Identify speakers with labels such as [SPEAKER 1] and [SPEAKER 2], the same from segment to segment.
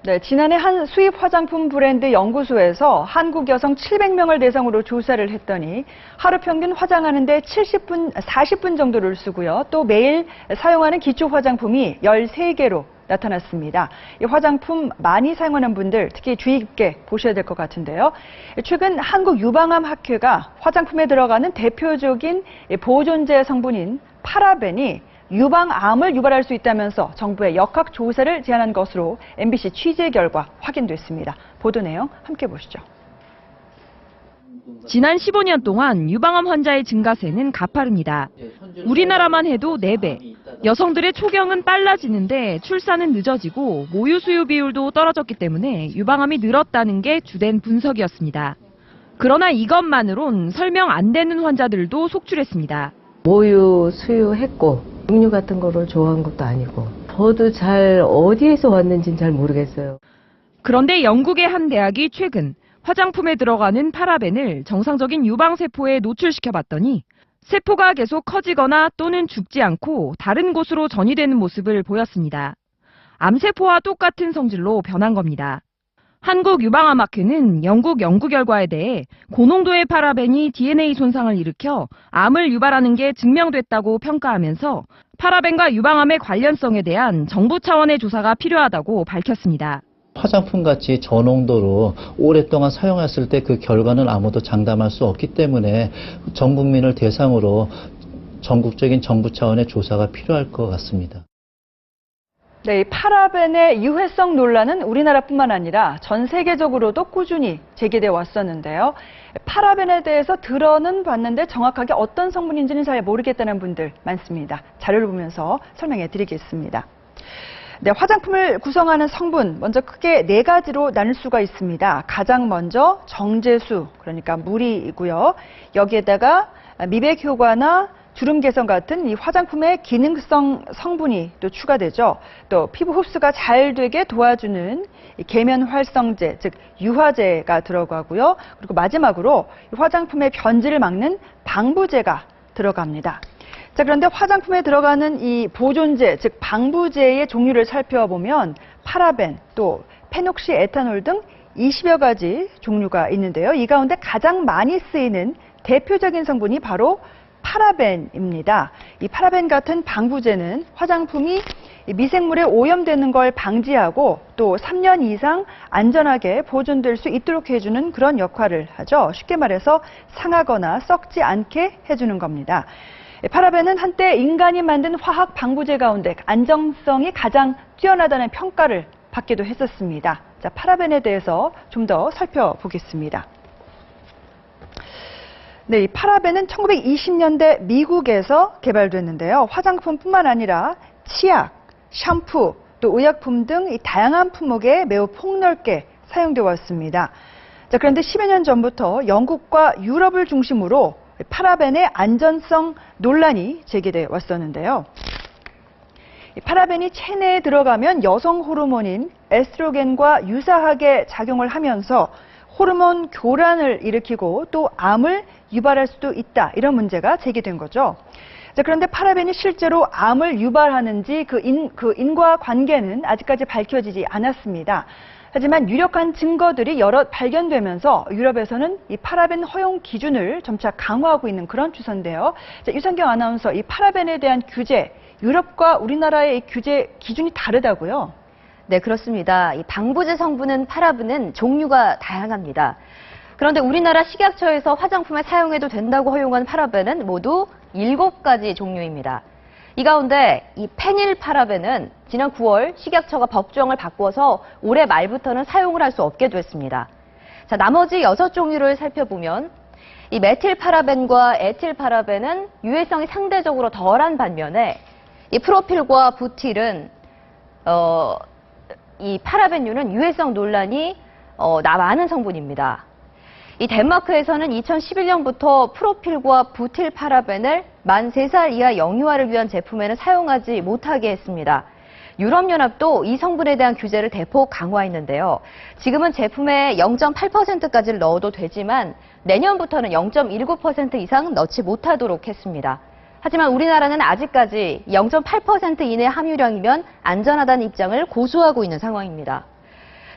[SPEAKER 1] 네, 지난해 한 수입 화장품 브랜드 연구소에서 한국 여성 700명을 대상으로 조사를 했더니 하루 평균 화장하는데 40분 정도를 쓰고요. 또 매일 사용하는 기초 화장품이 13개로 나타났습니다. 이 화장품 많이 사용하는 분들 특히 주의 깊게 보셔야 될 것 같은데요. 최근 한국유방암학회가 화장품에 들어가는 대표적인 보존제 성분인 파라벤이 유방암을 유발할 수 있다면서 정부에 역학 조사를 제안한 것으로 MBC 취재 결과 확인됐습니다. 보도 내용 함께 보시죠.
[SPEAKER 2] 지난 15년 동안 유방암 환자의 증가세는 가파릅니다. 우리나라만 해도 4배. 여성들의 초경은 빨라지는데 출산은 늦어지고 모유 수유 비율도 떨어졌기 때문에 유방암이 늘었다는 게 주된 분석이었습니다. 그러나 이것만으론 설명 안 되는 환자들도 속출했습니다.
[SPEAKER 3] 모유 수유했고 음료 같은 거를 좋아한 것도 아니고 저도 잘 어디에서 왔는지는 잘 모르겠어요.
[SPEAKER 2] 그런데 영국의 한 대학이 최근 화장품에 들어가는 파라벤을 정상적인 유방세포에 노출시켜봤더니 세포가 계속 커지거나 또는 죽지 않고 다른 곳으로 전이되는 모습을 보였습니다. 암세포와 똑같은 성질로 변한 겁니다. 한국유방암학회는 영국 연구 결과에 대해 고농도의 파라벤이 DNA 손상을 일으켜 암을 유발하는 게 증명됐다고 평가하면서 파라벤과 유방암의 관련성에 대한 정부 차원의 조사가 필요하다고 밝혔습니다.
[SPEAKER 4] 화장품같이 저농도로 오랫동안 사용했을 때 그 결과는 아무도 장담할 수 없기 때문에 전 국민을 대상으로 전국적인 정부 차원의 조사가 필요할 것 같습니다.
[SPEAKER 1] 네, 이 파라벤의 유해성 논란은 우리나라뿐만 아니라 전 세계적으로도 꾸준히 제기돼 왔었는데요. 파라벤에 대해서 들어는 봤는데 정확하게 어떤 성분인지는 잘 모르겠다는 분들 많습니다. 자료를 보면서 설명해 드리겠습니다. 네, 화장품을 구성하는 성분 먼저 크게 4가지로 나눌 수가 있습니다. 가장 먼저 정제수, 그러니까 물이고요. 여기에다가 미백 효과나 주름 개선 같은 이 화장품의 기능성 성분이 또 추가되죠. 또 피부 흡수가 잘 되게 도와주는 계면 활성제, 즉 유화제가 들어가고요. 그리고 마지막으로 화장품의 변질을 막는 방부제가 들어갑니다. 자, 그런데 화장품에 들어가는 이 보존제, 즉 방부제의 종류를 살펴보면 파라벤, 또 페녹시 에탄올 등 20여 가지 종류가 있는데요. 이 가운데 가장 많이 쓰이는 대표적인 성분이 바로 파라벤입니다. 이 파라벤 같은 방부제는 화장품이 미생물에 오염되는 걸 방지하고 또 3년 이상 안전하게 보존될 수 있도록 해주는 그런 역할을 하죠. 쉽게 말해서 상하거나 썩지 않게 해주는 겁니다. 파라벤은 한때 인간이 만든 화학 방부제 가운데 안정성이 가장 뛰어나다는 평가를 받기도 했었습니다. 자, 파라벤에 대해서 좀 더 살펴보겠습니다. 네, 이 파라벤은 1920년대 미국에서 개발됐는데요. 화장품뿐만 아니라 치약, 샴푸, 또 의약품 등 이 다양한 품목에 매우 폭넓게 사용되어 왔습니다. 자, 그런데 10여 년 전부터 영국과 유럽을 중심으로 파라벤의 안전성 논란이 제기돼 왔었는데요. 파라벤이 체내에 들어가면 여성 호르몬인 에스트로겐과 유사하게 작용을 하면서 호르몬 교란을 일으키고 또 암을 유발할 수도 있다. 이런 문제가 제기된 거죠. 자, 그런데 파라벤이 실제로 암을 유발하는지 그 인과관계는 아직까지 밝혀지지 않았습니다. 하지만 유력한 증거들이 여럿 발견되면서 유럽에서는 이 파라벤 허용 기준을 점차 강화하고 있는 그런 추세인데요. 자, 유선경 아나운서, 이 파라벤에 대한 규제, 유럽과 우리나라의 이 규제 기준이 다르다고요?
[SPEAKER 5] 네, 그렇습니다. 이 방부제 성분은 파라벤은 종류가 다양합니다. 그런데 우리나라 식약처에서 화장품에 사용해도 된다고 허용한 파라벤은 모두 7가지 종류입니다. 이 가운데 이 페닐파라벤은 지난 9월 식약처가 법정을 바꿔서 올해 말부터는 사용을 할 수 없게 됐습니다. 자, 나머지 6종류를 살펴보면 이 메틸파라벤과 에틸파라벤은 유해성이 상대적으로 덜한 반면에 이 프로필과 부틸은 이 파라벤류는 유해성 논란이 많은 성분입니다. 이 덴마크에서는 2011년부터 프로필과 부틸파라벤을 만 3살 이하 영유아를 위한 제품에는 사용하지 못하게 했습니다. 유럽연합도 이 성분에 대한 규제를 대폭 강화했는데요. 지금은 제품에 0.8%까지를 넣어도 되지만 내년부터는 0.19% 이상 넣지 못하도록 했습니다. 하지만 우리나라는 아직까지 0.8% 이내 함유량이면 안전하다는 입장을 고수하고 있는 상황입니다.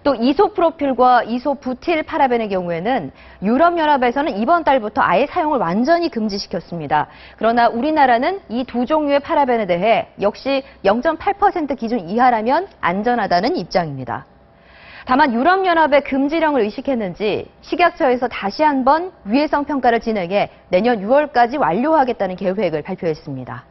[SPEAKER 5] 또 이소프로필과 이소부틸 파라벤의 경우에는 유럽연합에서는 이번 달부터 아예 사용을 완전히 금지시켰습니다. 그러나 우리나라는 이 두 종류의 파라벤에 대해 역시 0.8% 기준 이하라면 안전하다는 입장입니다. 다만 유럽연합의 금지령을 의식했는지 식약처에서 다시 한번 위해성 평가를 진행해 내년 6월까지 완료하겠다는 계획을 발표했습니다.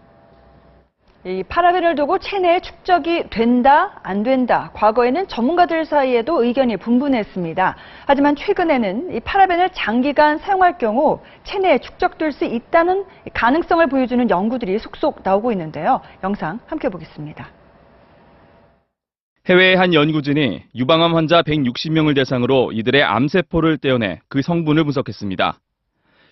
[SPEAKER 1] 이 파라벤을 두고 체내에 축적이 된다, 안 된다. 과거에는 전문가들 사이에도 의견이 분분했습니다. 하지만 최근에는 이 파라벤을 장기간 사용할 경우 체내에 축적될 수 있다는 가능성을 보여주는 연구들이 속속 나오고 있는데요. 영상 함께 보겠습니다.
[SPEAKER 6] 해외의 한 연구진이 유방암 환자 160명을 대상으로 이들의 암세포를 떼어내 그 성분을 분석했습니다.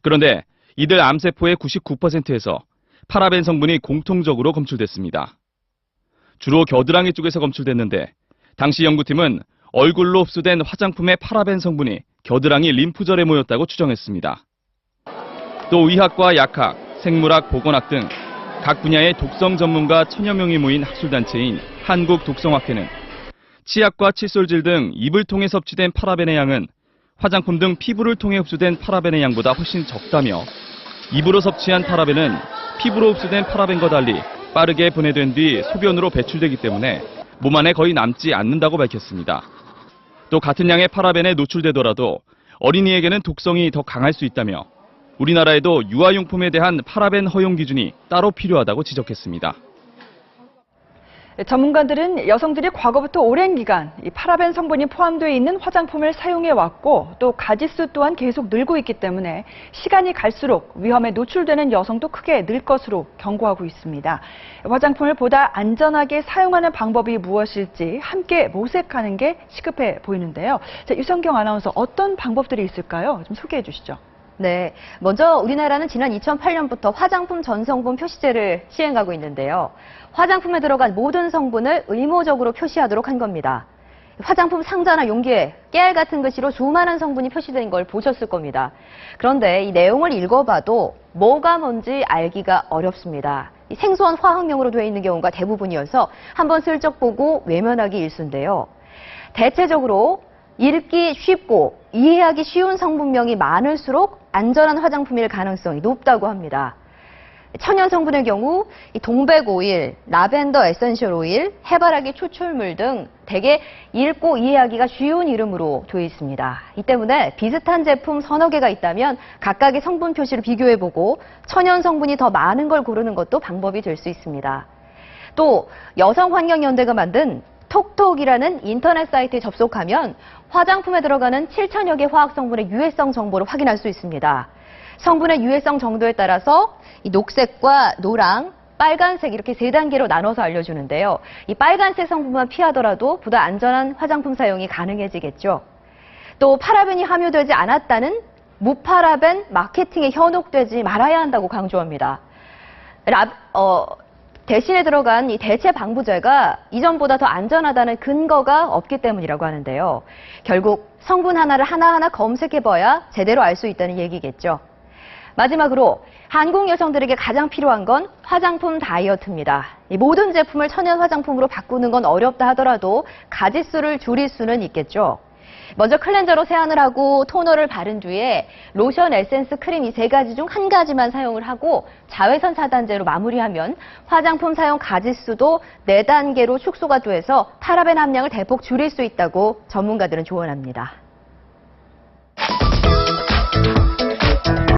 [SPEAKER 6] 그런데 이들 암세포의 99%에서 파라벤 성분이 공통적으로 검출됐습니다. 주로 겨드랑이 쪽에서 검출됐는데 당시 연구팀은 얼굴로 흡수된 화장품의 파라벤 성분이 겨드랑이 림프절에 모였다고 추정했습니다. 또 의학과 약학, 생물학, 보건학 등 각 분야의 독성 전문가 천여 명이 모인 학술단체인 한국독성학회는 치약과 칫솔질 등 입을 통해 섭취된 파라벤의 양은 화장품 등 피부를 통해 흡수된 파라벤의 양보다 훨씬 적다며 입으로 섭취한 파라벤은 피부로 흡수된 파라벤과 달리 빠르게 분해된 뒤 소변으로 배출되기 때문에 몸 안에 거의 남지 않는다고 밝혔습니다. 또 같은 양의 파라벤에 노출되더라도 어린이에게는 독성이 더 강할 수 있다며 우리나라에도 유아용품에 대한 파라벤 허용 기준이 따로 필요하다고 지적했습니다.
[SPEAKER 1] 전문가들은 여성들이 과거부터 오랜 기간 이 파라벤 성분이 포함되어 있는 화장품을 사용해 왔고 또 가짓수 또한 계속 늘고 있기 때문에 시간이 갈수록 위험에 노출되는 여성도 크게 늘 것으로 경고하고 있습니다. 화장품을 보다 안전하게 사용하는 방법이 무엇일지 함께 모색하는 게 시급해 보이는데요. 자, 유성경 아나운서 어떤 방법들이 있을까요? 좀 소개해 주시죠.
[SPEAKER 5] 네, 먼저 우리나라는 지난 2008년부터 화장품 전성분 표시제를 시행하고 있는데요. 화장품에 들어간 모든 성분을 의무적으로 표시하도록 한 겁니다. 화장품 상자나 용기에 깨알 같은 글씨로 수많은 성분이 표시된 걸 보셨을 겁니다. 그런데 이 내용을 읽어봐도 뭐가 뭔지 알기가 어렵습니다. 생소한 화학명으로 되어 있는 경우가 대부분이어서 한번 슬쩍 보고 외면하기 일쑤인데요. 대체적으로 읽기 쉽고 이해하기 쉬운 성분명이 많을수록 안전한 화장품일 가능성이 높다고 합니다. 천연 성분의 경우 동백 오일, 라벤더 에센셜 오일, 해바라기 추출물 등 대개 읽고 이해하기가 쉬운 이름으로 되어 있습니다. 이 때문에 비슷한 제품 서너 개가 있다면 각각의 성분 표시를 비교해보고 천연 성분이 더 많은 걸 고르는 것도 방법이 될 수 있습니다. 또 여성환경연대가 만든 톡톡이라는 인터넷 사이트에 접속하면 화장품에 들어가는 7천여 개 화학 성분의 유해성 정보를 확인할 수 있습니다. 성분의 유해성 정도에 따라서 이 녹색과 노랑, 빨간색 이렇게 세 단계로 나눠서 알려주는데요. 이 빨간색 성분만 피하더라도 보다 안전한 화장품 사용이 가능해지겠죠. 또 파라벤이 함유되지 않았다는 무파라벤 마케팅에 현혹되지 말아야 한다고 강조합니다. 대신에 들어간 이 대체 방부제가 이전보다 더 안전하다는 근거가 없기 때문이라고 하는데요. 결국 성분 하나를 하나하나 검색해봐야 제대로 알 수 있다는 얘기겠죠. 마지막으로 한국 여성들에게 가장 필요한 건 화장품 다이어트입니다. 이 모든 제품을 천연 화장품으로 바꾸는 건 어렵다 하더라도 가짓수를 줄일 수는 있겠죠. 먼저 클렌저로 세안을 하고 토너를 바른 뒤에 로션, 에센스, 크림 이 세 가지 중 한 가지만 사용을 하고 자외선 차단제로 마무리하면 화장품 사용 가짓수도 4단계로 축소가 돼서 파라벤 함량을 대폭 줄일 수 있다고 전문가들은 조언합니다.